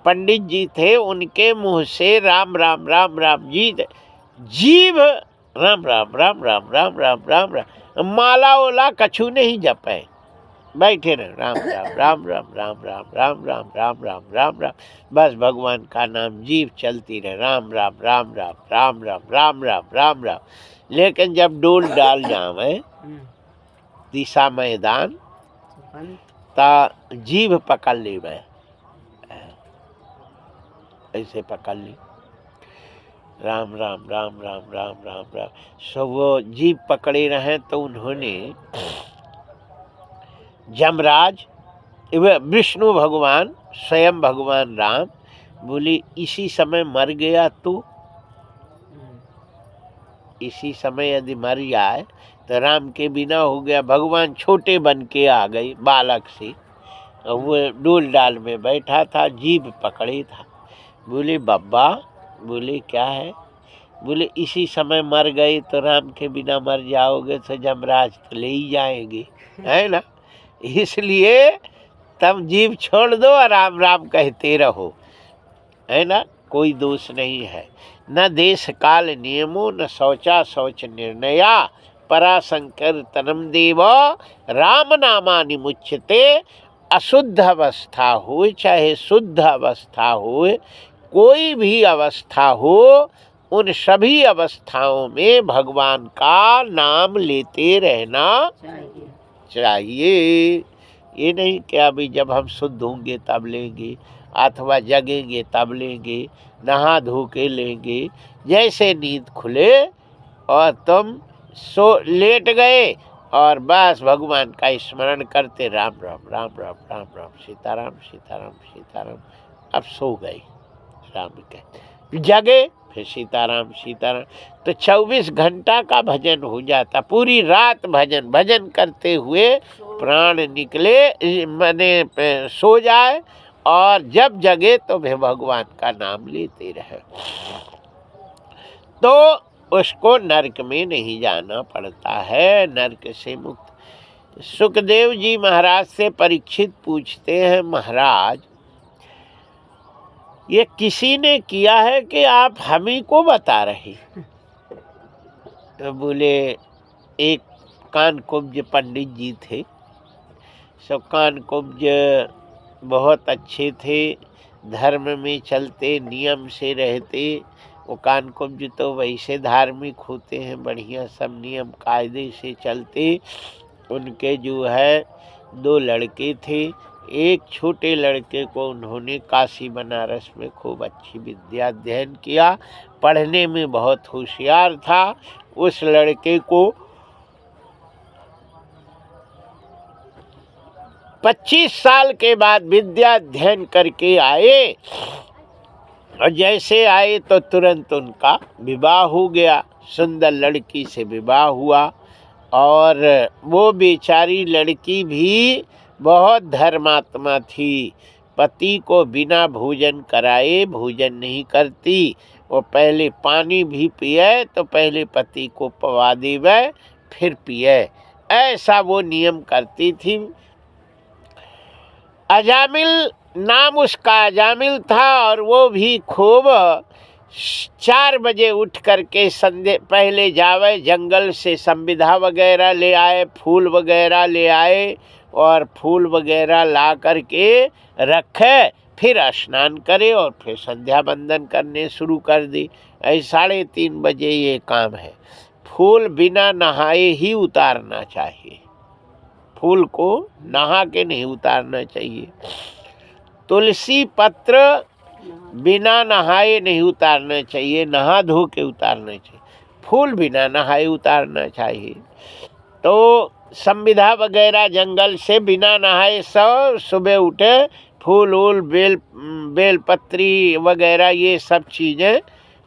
पंडित जी थे, उनके मुंह से राम राम राम राम जीव राम राम राम राम राम राम राम राम, माला ओला कछु नहीं जपे, बैठे रहे राम राम राम राम राम राम राम राम राम राम राम राम, बस भगवान का नाम जीव चलती रहे, राम राम राम राम राम राम राम राम राम राम। लेकिन जब डोल डाल जावे दिशा मैदान ता जीभ पकड़ ले, ऐसे पकड़ ली। राम राम राम राम राम राम राम। सो वो जीभ पकड़े रहे तो उन्होंने जमराज विष्णु भगवान स्वयं भगवान राम बोले इसी समय मर गया तो, इसी समय यदि मर जाए तो राम के बिना हो गया। भगवान छोटे बन के आ गए बालक से, वो डोल डाल में बैठा था, जीभ पकड़े था। बोले बब्बा, बोले क्या है? बोले इसी समय मर गए तो राम के बिना मर जाओगे तो जमराज तो ले ही जाएंगे, है ना। इसलिए तब जीभ छोड़ दो और राम राम कहते रहो, है ना। कोई दोष नहीं है। न देश काल नियमो न शौचा शौच निर्णया, पराशंकर तनम देव राम नामानि मुच्यते। अशुद्ध अवस्था हो चाहे शुद्ध अवस्था हो, कोई भी अवस्था हो, उन सभी अवस्थाओं में भगवान का नाम लेते रहना चाहिए। ये नहीं कि अभी जब हम शुद्ध होंगे तब लेंगे, अथवा जगेंगे तब लेंगे, नहा धो के लेंगे। जैसे नींद खुले और तुम सो लेट गए और बस भगवान का स्मरण करते राम राम राम राम राम राम सीताराम सीताराम सीताराम, अब सो गए, राम कहते जगे फिर सीताराम सीताराम, तो 24 घंटा का भजन हो जाता। पूरी रात भजन भजन करते हुए प्राण निकले, माने सो जाए, और जब जगे तो वे भगवान का नाम लेते रहे, तो उसको नरक में नहीं जाना पड़ता है, नरक से मुक्त। सुखदेव जी महाराज से परीक्षित पूछते हैं, महाराज ये किसी ने किया है कि आप हम ही को बता रहे? तो बोले एक कानकुब्ज पंडित जी थे। सब कानकुब्ज बहुत अच्छे थे, धर्म में चलते, नियम से रहते। वो कानकुब्ज तो वैसे धार्मिक होते हैं, बढ़िया सब नियम कायदे से चलते। उनके जो है 2 लड़के थे। एक छोटे लड़के को उन्होंने काशी बनारस में खूब अच्छी विद्या अध्ययन किया, पढ़ने में बहुत होशियार था। उस लड़के को 25 साल के बाद विद्या अध्ययन करके आए, और जैसे आए तो तुरंत उनका विवाह हो गया, सुंदर लड़की से विवाह हुआ। और वो बेचारी लड़की भी बहुत धर्मात्मा थी, पति को बिना भोजन कराए भोजन नहीं करती। वो पहले पानी भी पिए तो पहले पति को पवा देवे फिर पिए, ऐसा वो नियम करती थी। अजामिल नाम उसका अजामिल था, और वो भी खूब 4 बजे उठ करके संध्या पहले जावे, जंगल से संविधा वगैरह ले आए, फूल वगैरह ले आए, और फूल वगैरह ला करके रखे, फिर स्नान करे और फिर संध्या बंदन करने शुरू कर दी। 3:30 बजे ये काम है। फूल बिना नहाए ही उतारना चाहिए, फूल को नहा के नहीं उतारना चाहिए। तुलसी पत्र बिना नहाए नहीं उतारना चाहिए, नहा धो के उतारना चाहिए। फूल बिना नहाए उतारना चाहिए। तो संविधा वगैरह जंगल से बिना नहाए सब सुबह उठे, फूल वूल बेलपत्री वगैरह ये सब चीज़ें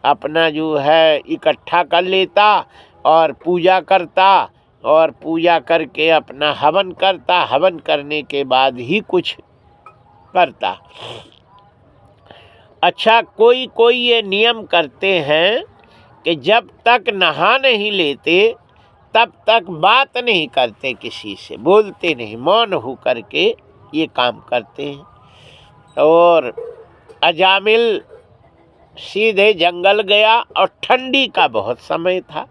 अपना जो है इकट्ठा कर लेता और पूजा करता, और पूजा करके अपना हवन करता। हवन करने के बाद ही कुछ करता। अच्छा, कोई ये नियम करते हैं कि जब तक नहा नहीं लेते तब तक बात नहीं करते, किसी से बोलते नहीं, मौन हो करके ये काम करते हैं। और अजामिल सीधे जंगल गया, और ठंडी का बहुत समय था,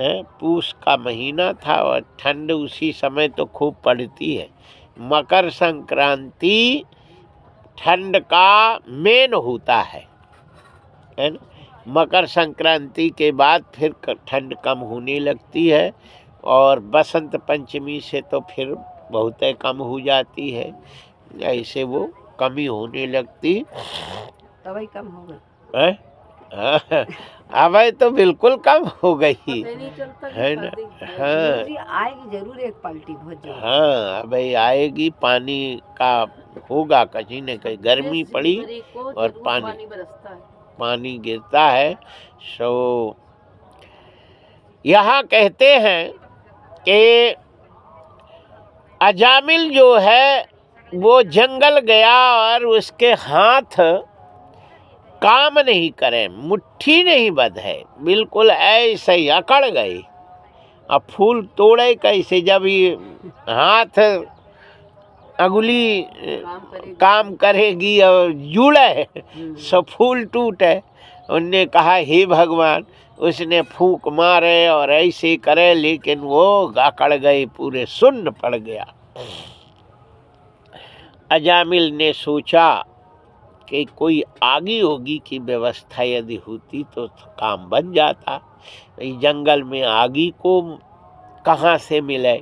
पूस का महीना था, और ठंड उसी समय तो खूब पड़ती है। मकर संक्रांति ठंड का मेन होता है ना। मकर संक्रांति के बाद फिर ठंड कम होने लगती है, और बसंत पंचमी से तो फिर बहुत कम हो जाती है। ऐसे वो कमी होने लगती, तभी कम हो गई। अब तो बिल्कुल कम हो गई है ना। हाँ जी आएगी जरूर एक पलटी बहुत जरूर। हाँ, अब आएगी, पानी का होगा कहीं न कहीं, गर्मी पड़ी और पानी गिरता है। सो यहाँ कहते हैं कि अजामिल जो है वो जंगल गया और उसके हाथ काम नहीं करे, मुट्ठी नहीं बंधे, बिल्कुल ऐसे ही अकड़ गए। अब फूल तोड़े कैसे, जब ये हाथ अंगुली काम करेगी और जुड़े सो फूल टूटे। उनने कहा हे भगवान, उसने फूंक मारे और ऐसे करे, लेकिन वो अकड़ गए, पूरे सुन्न पड़ गया। अजामिल ने सोचा कि कोई आगी होगी की व्यवस्था यदि होती तो काम बन जाता। इस जंगल में आगी को कहाँ से मिले,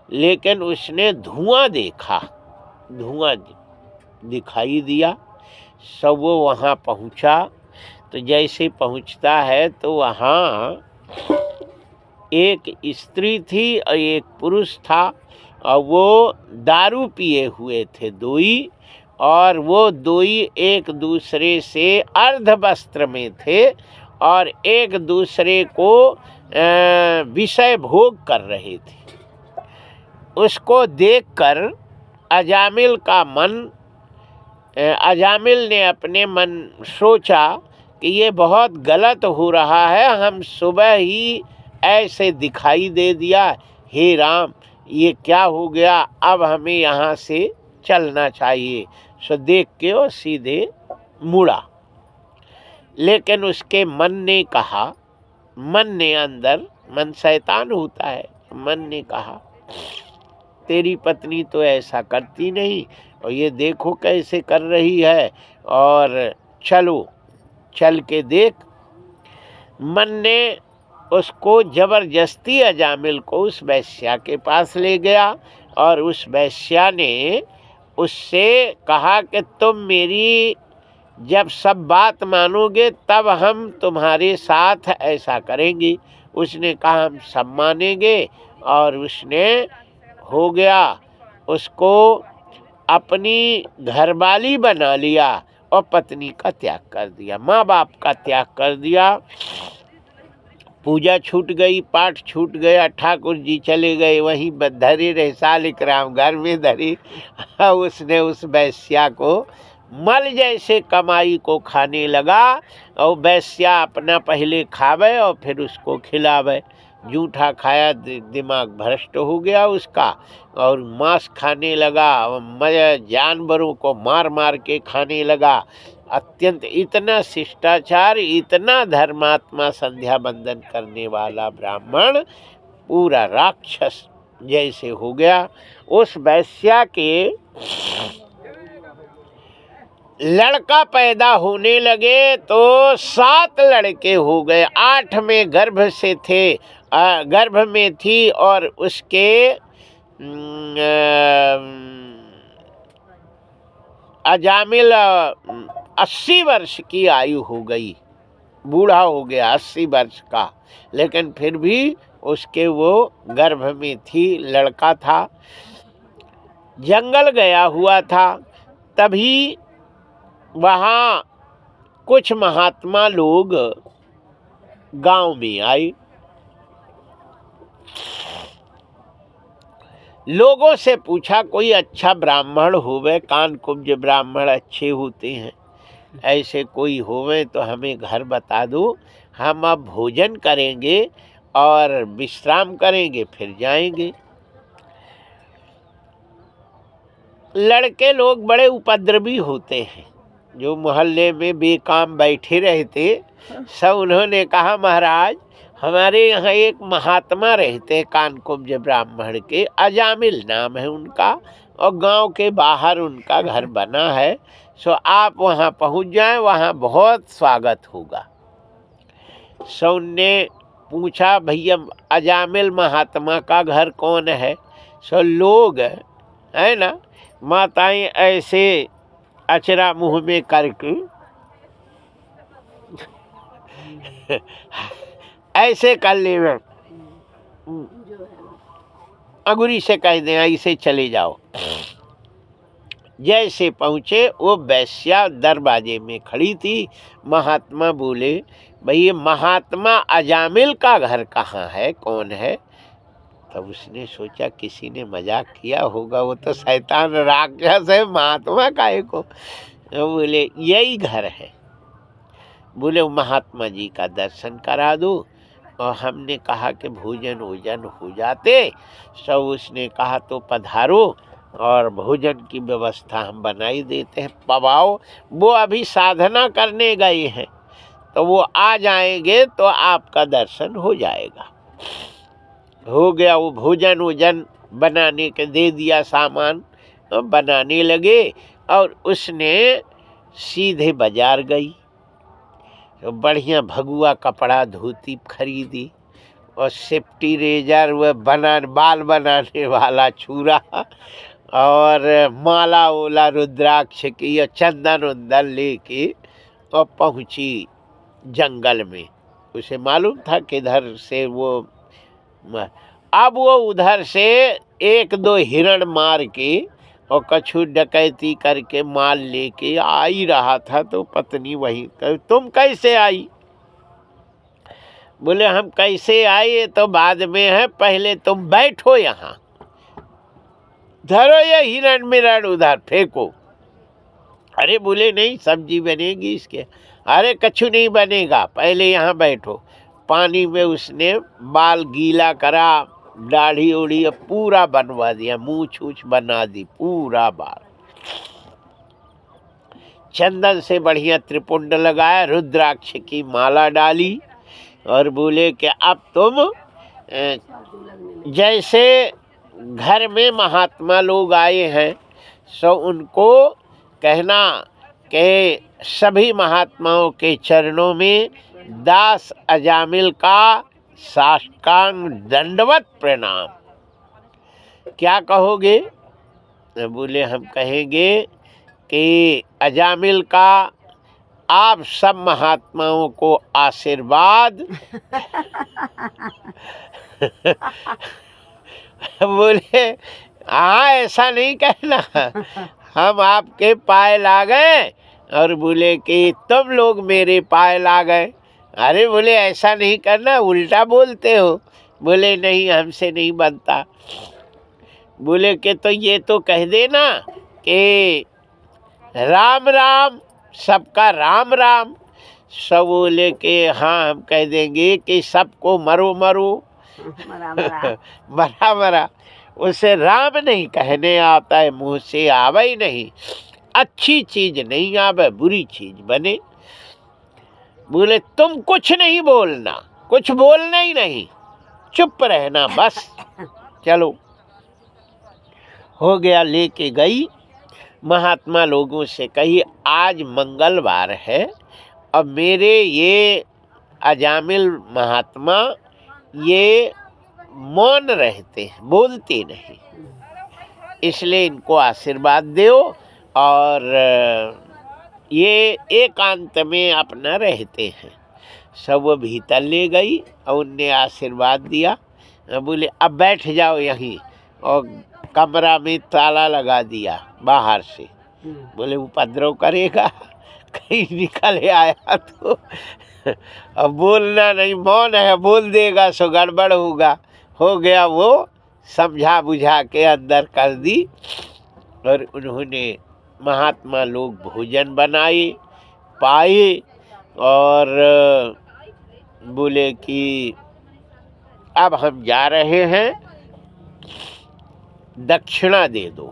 लेकिन उसने धुआं देखा, धुआं दिखाई दिया। सब वो वहाँ पहुँचा। तो जैसे पहुँचता है तो वहाँ एक स्त्री थी और एक पुरुष था, और वो दारू पिए हुए थे दोई, और वो दोई एक दूसरे से अर्ध वस्त्र में थे और एक दूसरे को विषय भोग कर रहे थे। उसको देखकर अजामिल का मन, अजामिल ने अपने मन सोचा कि ये बहुत गलत हो रहा है, हम सुबह ही ऐसे दिखाई दे दिया, हे राम ये क्या हो गया, अब हमें यहाँ से चलना चाहिए। सो देख के वो सीधे मुड़ा। लेकिन उसके मन ने कहा, मन ने अंदर, मन शैतान होता है, मन ने कहा तेरी पत्नी तो ऐसा करती नहीं, और ये देखो कैसे कर रही है, और चलो चल के देख। मन ने उसको जबरदस्ती अजामिल को उस वैश्या के पास ले गया, और उस वैश्या ने उससे कहा कि तुम मेरी जब सब बात मानोगे तब हम तुम्हारे साथ ऐसा करेंगे। उसने कहा हम सब मानेंगे, और उसने हो गया, उसको अपनी घरवाली बना लिया और पत्नी का त्याग कर दिया, माँ बाप का त्याग कर दिया। पूजा छूट गई, पाठ छूट गया, ठाकुर जी चले गए वहीं धरे रहे, सालिक राम घर में धरे। उसने उस वैश्या को मल जैसे कमाई को खाने लगा, और वैश्या अपना पहले खावे और फिर उसको खिलावे। जूठा खाया, दिमाग भ्रष्ट हो गया उसका, और मांस खाने लगा, जानवरों को मार मार के खाने लगा। अत्यंत इतना शिष्टाचार, इतना धर्मात्मा, संध्या बंदन करने वाला ब्राह्मण पूरा राक्षस जैसे हो गया। उस वैश्या के लड़का पैदा होने लगे तो 7 लड़के हो गए, 8 में गर्भ से थे, गर्भ में थी, और उसके अजामिल 80 वर्ष की आयु हो गई, बूढ़ा हो गया 80 वर्ष का, लेकिन फिर भी उसके वो गर्भ में थी, लड़का था। जंगल गया हुआ था, तभी वहाँ कुछ महात्मा लोग गांव में आए। लोगों से पूछा कोई अच्छा ब्राह्मण होवे, कानकुब्ज ब्राह्मण अच्छे होते हैं, ऐसे कोई होवे तो हमें घर बता दो, हम अब भोजन करेंगे और विश्राम करेंगे, फिर जाएंगे। लड़के लोग बड़े उपद्रवी होते हैं, जो मोहल्ले में बेकाम बैठे रहते, सब उन्होंने कहा महाराज हमारे यहाँ एक महात्मा रहते कानकुब्ज ब्राह्मण के, अजामिल नाम है उनका, और गांव के बाहर उनका घर बना है, सो आप वहाँ पहुँच जाएं, वहाँ बहुत स्वागत होगा। सो ने पूछा भैया अजामिल महात्मा का घर कौन है? सो लोग है ना, माताएं ऐसे अचरा मुँह में करके ऐसे कर ले में अंगुरी से कह दें ऐसे चले जाओ। जैसे पहुँचे वो वैश्या दरवाजे में खड़ी थी। महात्मा बोले भाई ये महात्मा अजामिल का घर कहाँ है, कौन है? तब उसने सोचा किसी ने मजाक किया होगा, वो तो शैतान राक्षस है, महात्मा काहे को। बोले यही घर है। बोले महात्मा जी का दर्शन करा दो। और हमने कहा कि भोजन वोजन हो जाते सब। उसने कहा तो पधारो और भोजन की व्यवस्था हम बनाई देते हैं, पवाओ। वो अभी साधना करने गए हैं, तो वो आ जाएंगे तो आपका दर्शन हो जाएगा। हो गया। वो भोजन वोजन बनाने के दे दिया सामान, तो बनाने लगे। और उसने सीधे बाजार गई, तो बढ़िया भगुआ कपड़ा धोती खरीदी और सेफ्टी रेजर, वह बाल बनाने वाला छुरा और माला ओला रुद्राक्ष की और चंदन उंदन लेके और पहुंची जंगल में। उसे मालूम था कि इधर से वो अब वो उधर से एक दो हिरण मार के और कछु डकैती करके माल लेके आ ही रहा था। तो पत्नी वही कही तुम कैसे आई? बोले हम कैसे आए तो बाद में है, पहले तुम बैठो यहाँ, धरो ये हिरण मिरण उधर फेंको। अरे बोले नहीं सब्जी बनेगी इसके। अरे कछु नहीं बनेगा, पहले यहाँ बैठो। पानी में उसने बाल गीला करा, दाढ़ी उड़ी पूरा बनवा दिया, मूछ ऊछ बना दी पूरा बाल। चंदन से बढ़िया त्रिपुंड लगाया, रुद्राक्ष की माला डाली और बोले कि अब तुम जैसे घर में महात्मा लोग आए हैं सो उनको कहना कि सभी महात्माओं के चरणों में दास अजामिल का साष्टांग दंडवत प्रणाम। क्या कहोगे? बोले हम कहेंगे कि अजामिल का आप सब महात्माओं को आशीर्वाद। बोले हाँ ऐसा नहीं कहना, हम आपके पाए ला गए। और बोले कि तुम लोग मेरे पाए ला गए। अरे बोले ऐसा नहीं करना, उल्टा बोलते हो। बोले नहीं हमसे नहीं बनता। बोले कि तो ये तो कह देना कि राम राम, सबका राम राम। सब बोले कि हाँ हम कह देंगे कि सबको मरो मरो, मरा मरा। उसे राम नहीं कहने आता है, मुँह से आवे ही नहीं। अच्छी चीज नहीं आवे, बुरी चीज बने। बोले तुम कुछ नहीं बोलना, कुछ बोलना ही नहीं, चुप रहना बस। चलो हो गया। लेके गई, महात्मा लोगों से कही आज मंगलवार है और मेरे ये अजामिल महात्मा ये मौन रहते हैं, बोलते नहीं, इसलिए इनको आशीर्वाद दो। और ये एकांत में अपना रहते हैं। सब वो भीतर ले गई और उनने आशीर्वाद दिया। बोले अब बैठ जाओ यहीं, और कमरा में ताला लगा दिया बाहर से। बोले उपद्रव करेगा, कहीं निकल आया तो। अब बोलना नहीं, मौन है, बोल देगा सो गड़बड़ होगा। हो गया। वो समझा बुझा के अंदर कर दी। और उन्होंने महात्मा लोग भोजन बनाए पाए और बोले कि अब हम जा रहे हैं, दक्षिणा दे दो।